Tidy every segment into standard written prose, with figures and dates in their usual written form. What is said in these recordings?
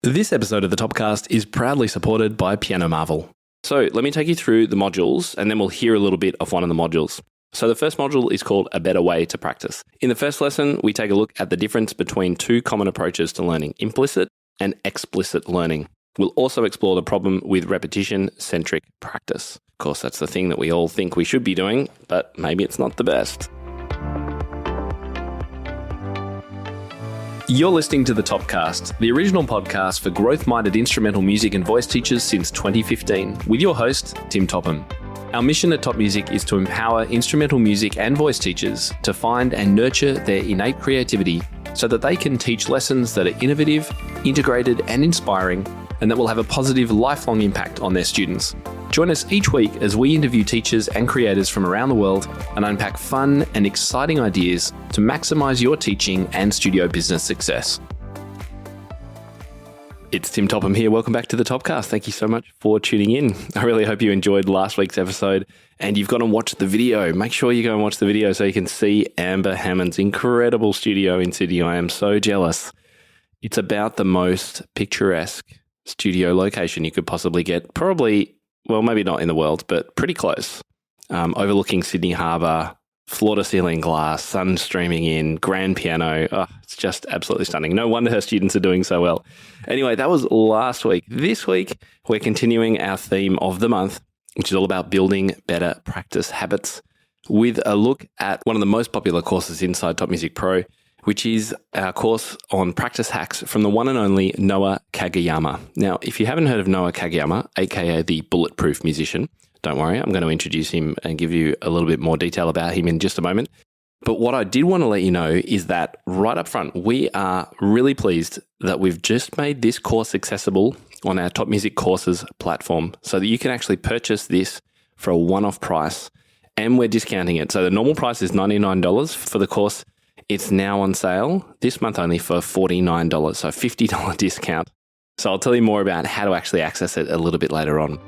This episode of the Topcast is proudly supported by Piano Marvel. So let me take you through the modules and then we'll hear a little bit of one of the modules. So the first module is called A Better Way to Practice. In the first lesson, we take a look at the difference between two common approaches to learning, implicit and explicit learning. We'll also explore the problem with repetition-centric practice. Of course, that's the thing that we all think we should be doing, but maybe it's not the best. You're listening to the Topcast, the original podcast for growth-minded instrumental music and voice teachers since 2015, with your host, Tim Topham. Our mission at Top Music is to empower instrumental music and voice teachers to find and nurture their innate creativity so that they can teach lessons that are innovative, integrated, and inspiring, and that will have a positive lifelong impact on their students. Join us each week as we interview teachers and creators from around the world and unpack fun and exciting ideas to maximize your teaching and studio business success. It's Tim Topham here. Welcome back to the Topcast. Thank you so much for tuning in. I really hope you enjoyed last week's episode and you've gone and watched the video. Make sure you go and watch the video so you can see Amber Hammond's incredible studio in Sydney. I am so jealous. It's about the most picturesque studio location you could possibly get. Probably, well, maybe not in the world, but pretty close. Overlooking Sydney Harbour, floor-to-ceiling glass, sun streaming in, grand piano. Oh, it's just absolutely stunning. No wonder her students are doing so well. Anyway, that was last week. This week, we're continuing our theme of the month, which is all about building better practice habits, with a look at one of the most popular courses inside Top Music Pro, which is our course on practice hacks from the one and only Noa Kageyama. Now, if you haven't heard of Noa Kageyama, aka the Bulletproof Musician, don't worry, I'm going to introduce him and give you a little bit more detail about him in just a moment. But what I did want to let you know is that right up front, we are really pleased that we've just made this course accessible on our Top Music Courses platform so that you can actually purchase this for a one-off price, and we're discounting it. So the normal price is $99 for the course. It's now on sale this month only for $49, so $50 discount. So I'll tell you more about how to actually access it a little bit later on.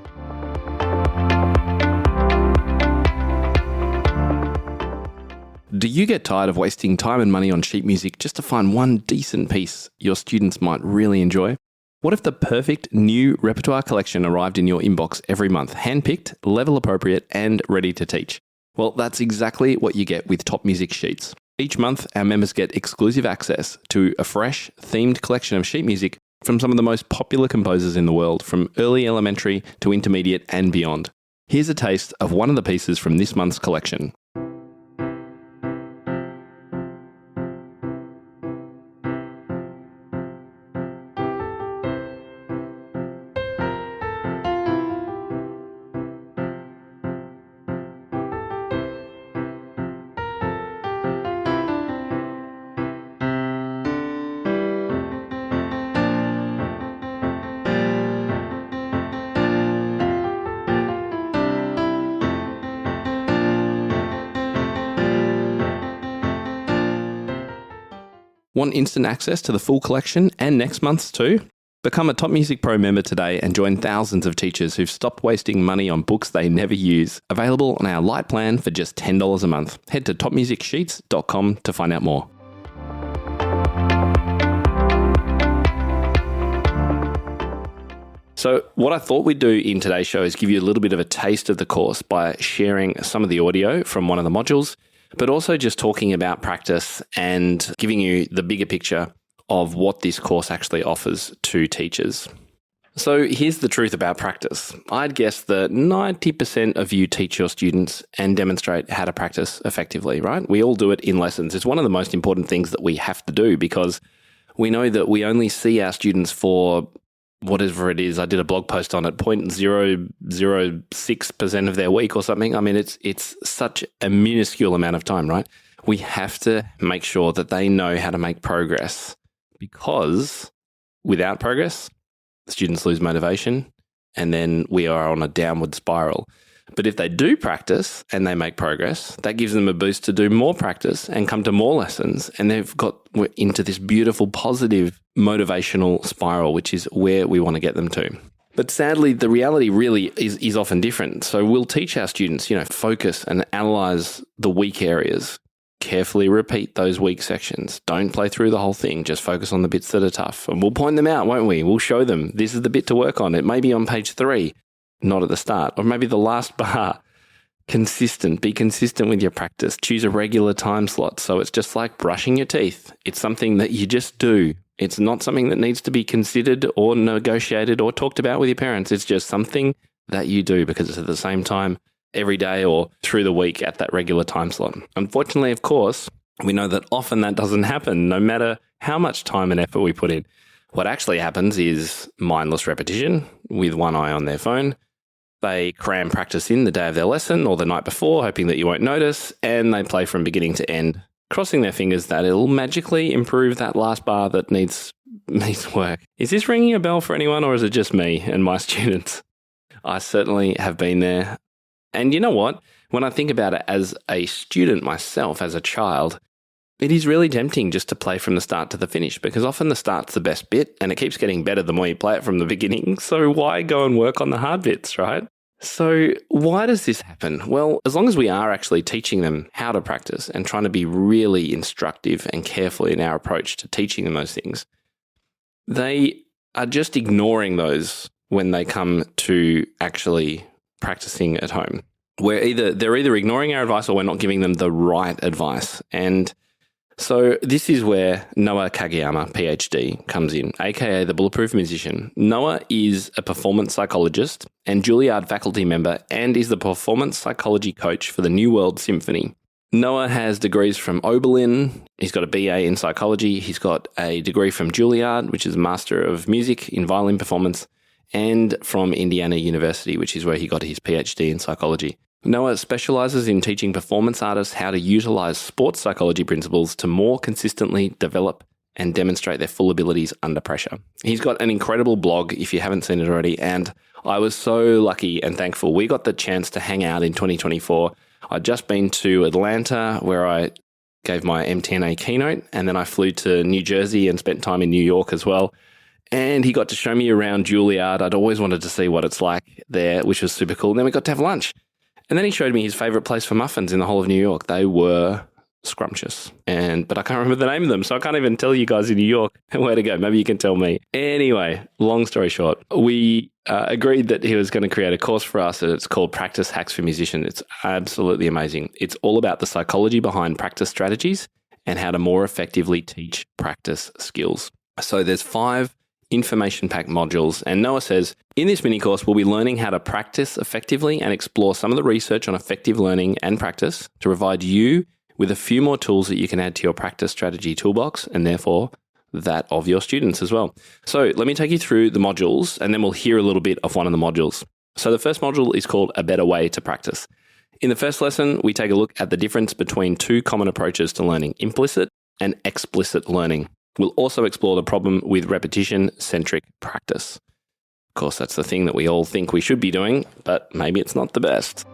Do you get tired of wasting time and money on sheet music just to find one decent piece your students might really enjoy? What if the perfect new repertoire collection arrived in your inbox every month, handpicked, level appropriate, and ready to teach? Well, that's exactly what you get with Top Music Sheets. Each month, our members get exclusive access to a fresh, themed collection of sheet music from some of the most popular composers in the world, from early elementary to intermediate and beyond. Here's a taste of one of the pieces from this month's collection. Want instant access to the full collection and next month's too? Become a Top Music Pro member today and join thousands of teachers who've stopped wasting money on books they never use. Available on our light plan for just $10 a month. Head to topmusicsheets.com to find out more. So what I thought we'd do in today's show is give you a little bit of a taste of the course by sharing some of the audio from one of the modules, but also just talking about practice and giving you the bigger picture of what this course actually offers to teachers. So here's the truth about practice. I'd guess that 90% of you teach your students and demonstrate how to practice effectively, right? We all do it in lessons. It's one of the most important things that we have to do because we know that we only see our students for whatever it is. I did a blog post on it, 0.006% of their week or something. I mean, it's such a minuscule amount of time, right? We have to make sure that they know how to make progress, because without progress, students lose motivation and then we are on a downward spiral. But if they do practice and they make progress, that gives them a boost to do more practice and come to more lessons. And we're into this beautiful, positive, motivational spiral, which is where we want to get them to. But sadly, the reality really is often different. So we'll teach our students, focus and analyze the weak areas, carefully repeat those weak sections. Don't play through the whole thing. Just focus on the bits that are tough. And we'll point them out, won't we? We'll show them, this is the bit to work on. It may be on page 3, not at the start, or maybe the last bar. Consistent. Be consistent with your practice. Choose a regular time slot. So it's just like brushing your teeth. It's something that you just do. It's not something that needs to be considered or negotiated or talked about with your parents. It's just something that you do because it's at the same time every day or through the week at that regular time slot. Unfortunately, of course, we know that often that doesn't happen, no matter how much time and effort we put in. What actually happens is mindless repetition with one eye on their phone. They cram practice in the day of their lesson or the night before, hoping that you won't notice, and they play from beginning to end, crossing their fingers that it'll magically improve that last bar that needs work. Is this ringing a bell for anyone, or is it just me and my students? I certainly have been there. And you know what? When I think about it as a student myself, as a child, it is really tempting just to play from the start to the finish, because often the start's the best bit and it keeps getting better the more you play it from the beginning. So why go and work on the hard bits, right? So why does this happen? Well, as long as we are actually teaching them how to practice and trying to be really instructive and careful in our approach to teaching them those things, they are just ignoring those when they come to actually practicing at home. They're either ignoring our advice or we're not giving them the right advice. And so this is where Noa Kageyama, PhD, comes in, aka the Bulletproof Musician. Noa is a performance psychologist and Juilliard faculty member and is the performance psychology coach for the New World Symphony. Noa has degrees from Oberlin. He's got a BA in psychology. He's got a degree from Juilliard, which is Master of Music in Violin Performance, and from Indiana University, which is where he got his PhD in psychology. Noa specializes in teaching performance artists how to utilize sports psychology principles to more consistently develop and demonstrate their full abilities under pressure. He's got an incredible blog, if you haven't seen it already, and I was so lucky and thankful. We got the chance to hang out in 2024. I'd just been to Atlanta, where I gave my MTNA keynote, and then I flew to New Jersey and spent time in New York as well. And he got to show me around Juilliard. I'd always wanted to see what it's like there, which was super cool. And then we got to have lunch. And then he showed me his favorite place for muffins in the whole of New York. They were scrumptious, but I can't remember the name of them, so I can't even tell you guys in New York where to go. Maybe you can tell me. Anyway, long story short, we agreed that he was going to create a course for us, and it's called Practice Hacks for Musicians. It's absolutely amazing. It's all about the psychology behind practice strategies and how to more effectively teach practice skills. So there's 5 information-packed modules, and Noa says, in this mini-course, we'll be learning how to practice effectively and explore some of the research on effective learning and practice to provide you with a few more tools that you can add to your practice strategy toolbox, and therefore that of your students as well. So let me take you through the modules, and then we'll hear a little bit of one of the modules. So the first module is called A Better Way to Practice. In the first lesson, we take a look at the difference between 2 common approaches to learning, implicit and explicit learning. We'll also explore the problem with repetition-centric practice. Of course, that's the thing that we all think we should be doing, but maybe it's not the best.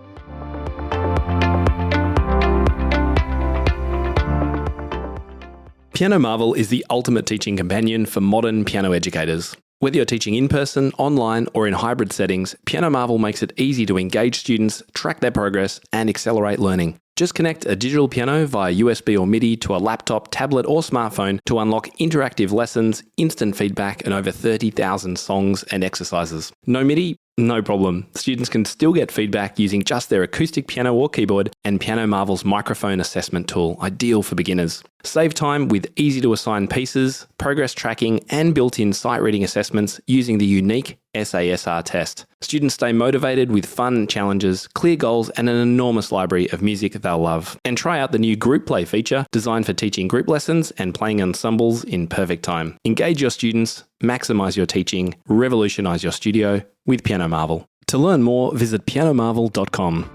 Piano Marvel is the ultimate teaching companion for modern piano educators. Whether you're teaching in person, online, or in hybrid settings, Piano Marvel makes it easy to engage students, track their progress, and accelerate learning. Just connect a digital piano via USB or MIDI to a laptop, tablet, or smartphone to unlock interactive lessons, instant feedback, and over 30,000 songs and exercises. No MIDI? No problem. Students can still get feedback using just their acoustic piano or keyboard and Piano Marvel's microphone assessment tool, ideal for beginners. Save time with easy-to-assign pieces, progress tracking, and built-in sight reading assessments using the unique SASR test. Students stay motivated with fun challenges, clear goals, and an enormous library of music they'll love. And try out the new Group Play feature designed for teaching group lessons and playing ensembles in perfect time. Engage your students, maximize your teaching, revolutionize your studio with Piano Marvel. To learn more, visit pianomarvel.com.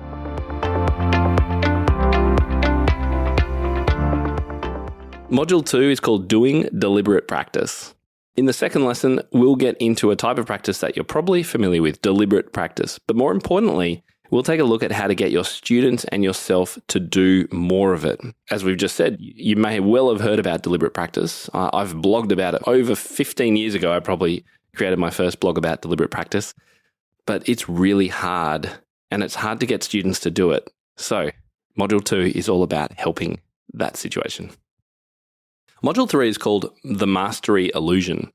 Module 2 is called Doing Deliberate Practice. In the second lesson, we'll get into a type of practice that you're probably familiar with, deliberate practice. But more importantly, we'll take a look at how to get your students and yourself to do more of it. As we've just said, you may well have heard about deliberate practice. I've blogged about it over 15 years ago. I probably created my first blog about deliberate practice. But it's really hard, and it's hard to get students to do it. So Module 2 is all about helping that situation. Module 3 is called the mastery illusion.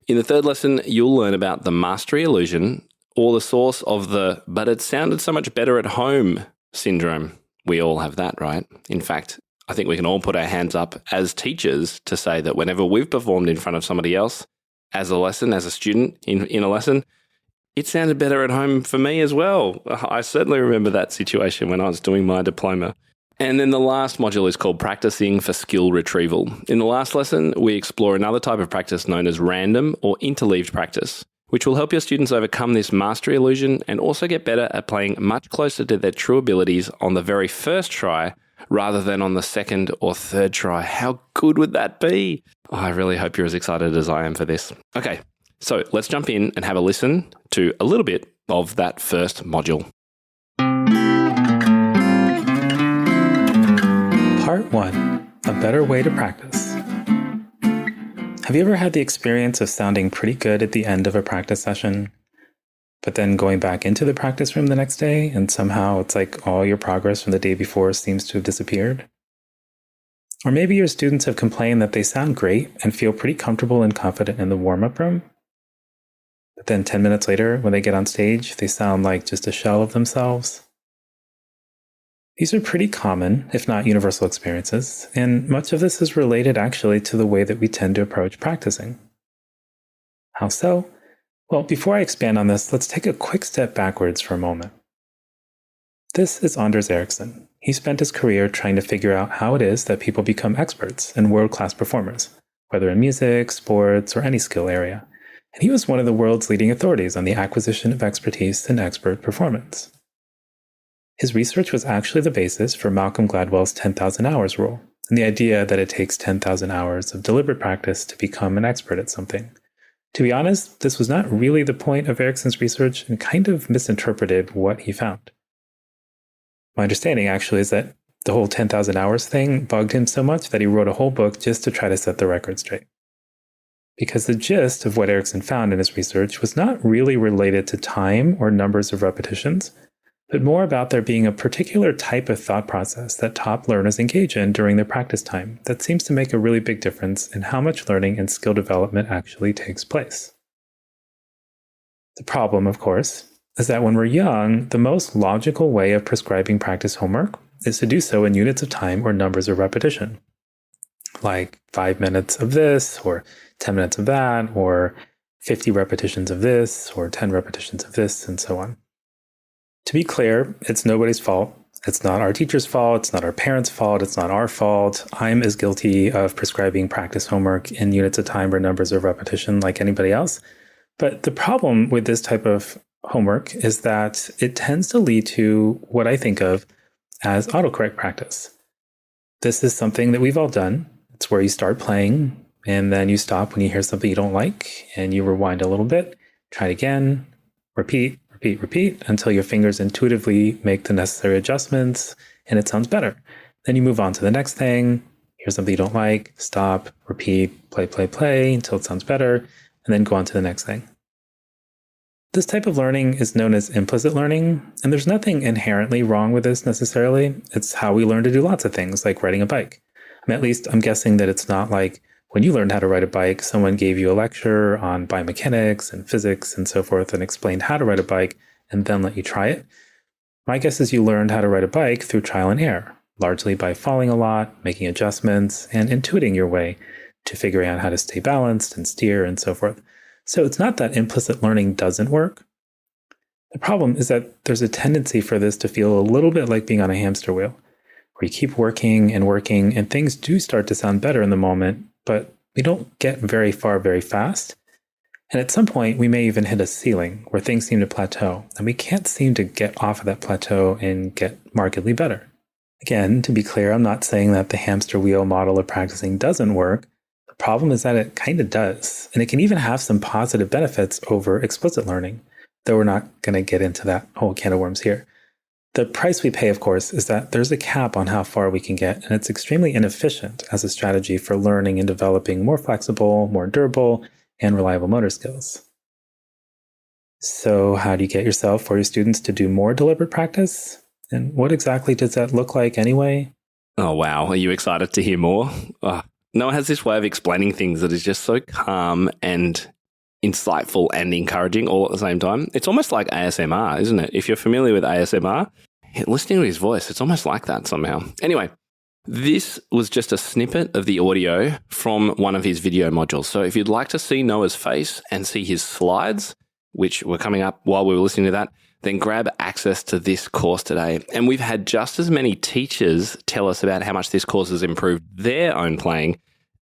In the third lesson, you'll learn about the mastery illusion, or the source of the "but it sounded so much better at home" syndrome. We all have that, right? In fact, I think we can all put our hands up as teachers to say that whenever we've performed in front of somebody else as a lesson, as a student in a lesson, it sounded better at home for me as well. I certainly remember that situation when I was doing my diploma. And then the last module is called Practicing for Skill Retrieval. In the last lesson, we explore another type of practice known as random or interleaved practice, which will help your students overcome this mastery illusion and also get better at playing much closer to their true abilities on the very first try rather than on the second or third try. How good would that be? I really hope you're as excited as I am for this. Okay, so let's jump in and have a listen to a little bit of that first module. Part 1. A better way to practice. Have you ever had the experience of sounding pretty good at the end of a practice session, but then going back into the practice room the next day and somehow it's like all your progress from the day before seems to have disappeared? Or maybe your students have complained that they sound great and feel pretty comfortable and confident in the warm-up room, but then 10 minutes later when they get on stage, they sound like just a shell of themselves. These are pretty common, if not universal experiences, and much of this is related actually to the way that we tend to approach practicing. How so? Well, before I expand on this, let's take a quick step backwards for a moment. This is Anders Ericsson. He spent his career trying to figure out how it is that people become experts and world-class performers, whether in music, sports, or any skill area. And he was one of the world's leading authorities on the acquisition of expertise and expert performance. His research was actually the basis for Malcolm Gladwell's 10,000 hours rule, and the idea that it takes 10,000 hours of deliberate practice to become an expert at something. To be honest, this was not really the point of Ericsson's research and kind of misinterpreted what he found. My understanding actually is that the whole 10,000 hours thing bugged him so much that he wrote a whole book just to try to set the record straight. Because the gist of what Ericsson found in his research was not really related to time or numbers of repetitions, but more about there being a particular type of thought process that top learners engage in during their practice time that seems to make a really big difference in how much learning and skill development actually takes place. The problem, of course, is that when we're young, the most logical way of prescribing practice homework is to do so in units of time or numbers of repetition, like 5 minutes of this, or 10 minutes of that, or 50 repetitions of this, or 10 repetitions of this, and so on. To be clear, it's nobody's fault. It's not our teacher's fault. It's not our parents' fault. It's not our fault. I'm as guilty of prescribing practice homework in units of time or numbers of repetition like anybody else. But the problem with this type of homework is that it tends to lead to what I think of as autocorrect practice. This is something that we've all done. It's where you start playing and then you stop when you hear something you don't like and you rewind a little bit, try it again, repeat until your fingers intuitively make the necessary adjustments and it sounds better. Then you move on to the next thing, hear something you don't like, stop, repeat, play until it sounds better, and then go on to the next thing. This type of learning is known as implicit learning, and there's nothing inherently wrong with this necessarily. It's how we learn to do lots of things, like riding a bike. At least I'm guessing that it's not like when you learned how to ride a bike, someone gave you a lecture on biomechanics and physics and so forth and explained how to ride a bike and then let you try it. My guess is you learned how to ride a bike through trial and error, largely by falling a lot, making adjustments, and intuiting your way to figuring out how to stay balanced and steer and so forth. So it's not that implicit learning doesn't work. The problem is that there's a tendency for this to feel a little bit like being on a hamster wheel, where you keep working and things do start to sound better in the moment, but we don't get very far very fast. And at some point, we may even hit a ceiling where things seem to plateau, and we can't seem to get off of that plateau and get markedly better. Again, to be clear, I'm not saying that the hamster wheel model of practicing doesn't work. The problem is that it kind of does, and it can even have some positive benefits over explicit learning, though we're not going to get into that whole can of worms here. The price we pay, of course, is that there's a cap on how far we can get, and it's extremely inefficient as a strategy for learning and developing more flexible, more durable, and reliable motor skills. So how do you get yourself or your students to do more deliberate practice? And what exactly does that look like anyway? Oh, wow. Are you excited to hear more? Oh, Noah has this way of explaining things that is just so calm and insightful and encouraging all at the same time. It's almost like ASMR, isn't it? If you're familiar with ASMR, listening to his voice, it's almost like that somehow. Anyway, this was just a snippet of the audio from one of his video modules. So if you'd like to see Noah's face and see his slides, which were coming up while we were listening to that, then grab access to this course today. And we've had just as many teachers tell us about how much this course has improved their own playing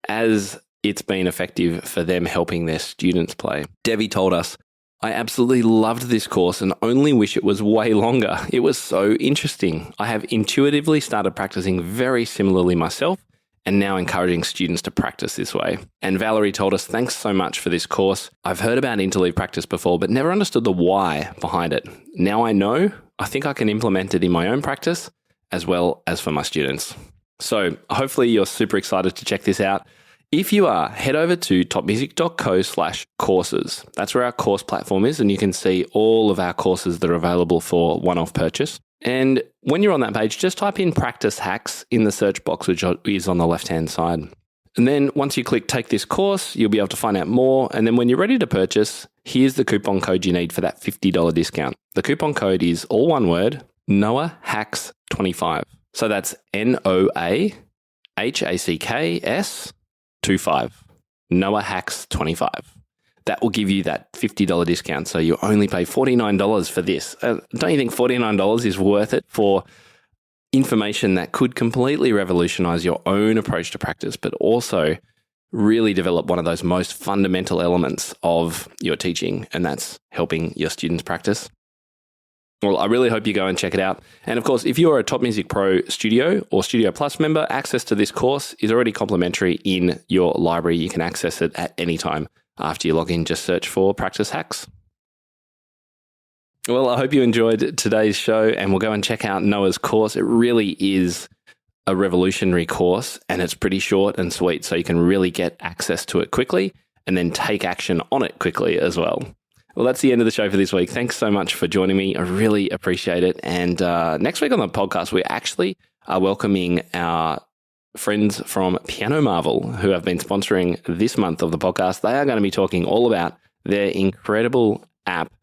as it's been effective for them helping their students play. Devi told us, I absolutely loved this course and only wish it was way longer. It was so interesting. I have intuitively started practicing very similarly myself and now encouraging students to practice this way. And Valerie told us, thanks so much for this course. I've heard about interleave practice before, but never understood the why behind it. Now I know, I think I can implement it in my own practice as well as for my students. So hopefully you're super excited to check this out. If you are, head over to topmusic.co/courses. That's where our course platform is, and you can see all of our courses that are available for one-off purchase. And when you're on that page, just type in practice hacks in the search box, which is on the left-hand side. And then once you click take this course, you'll be able to find out more. And then when you're ready to purchase, here's the coupon code you need for that $50 discount. The coupon code is all one word, NOAHACKS25. So that's NOAHACKS 25. NOAHACKS25. That will give you that $50 discount. So you only pay $49 for this. Don't you think $49 is worth it for information that could completely revolutionize your own approach to practice, but also really develop one of those most fundamental elements of your teaching, and that's helping your students practice? Well, I really hope you go and check it out. And of course, if you're a Top Music Pro Studio or Studio Plus member, access to this course is already complimentary in your library. You can access it at any time. After you log in, just search for Practice Hacks. Well, I hope you enjoyed today's show, and we'll go and check out Noah's course. It really is a revolutionary course, and it's pretty short and sweet, so you can really get access to it quickly and then take action on it quickly as well. Well, that's the end of the show for this week. Thanks so much for joining me. I really appreciate it. And next week on the podcast, we actually are welcoming our friends from Piano Marvel, who have been sponsoring this month of the podcast. They are going to be talking all about their incredible app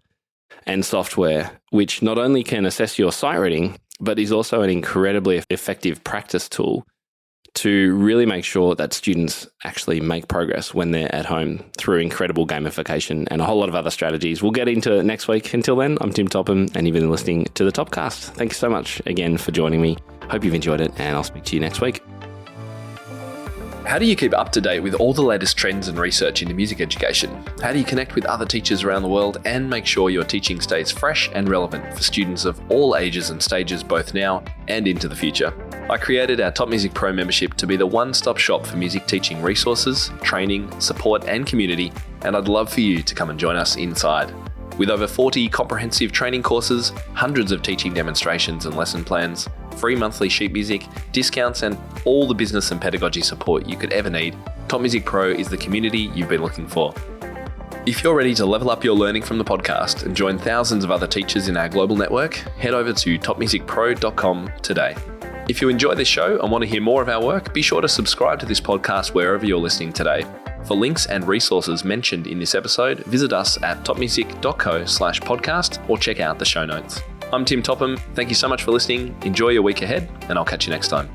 and software, which not only can assess your sight reading, but is also an incredibly effective practice tool to really make sure that students actually make progress when they're at home through incredible gamification and a whole lot of other strategies. We'll get into it next week. Until then, I'm Tim Topham, and you've been listening to the Topcast. Thanks so much again for joining me. Hope you've enjoyed it, and I'll speak to you next week. How do you keep up to date with all the latest trends and research into music education? How do you connect with other teachers around the world and make sure your teaching stays fresh and relevant for students of all ages and stages, both now and into the future? I created our Top Music Pro membership to be the one-stop shop for music teaching resources, training, support, and community, and I'd love for you to come and join us inside. With over 40 comprehensive training courses, hundreds of teaching demonstrations and lesson plans, free monthly sheet music, discounts, and all the business and pedagogy support you could ever need, Top Music Pro is the community you've been looking for. If you're ready to level up your learning from the podcast and join thousands of other teachers in our global network, head over to topmusicpro.com today. If you enjoy this show and want to hear more of our work, be sure to subscribe to this podcast wherever you're listening today. For links and resources mentioned in this episode, visit us at topmusic.co/podcast or check out the show notes. I'm Tim Topham. Thank you so much for listening. Enjoy your week ahead, and I'll catch you next time.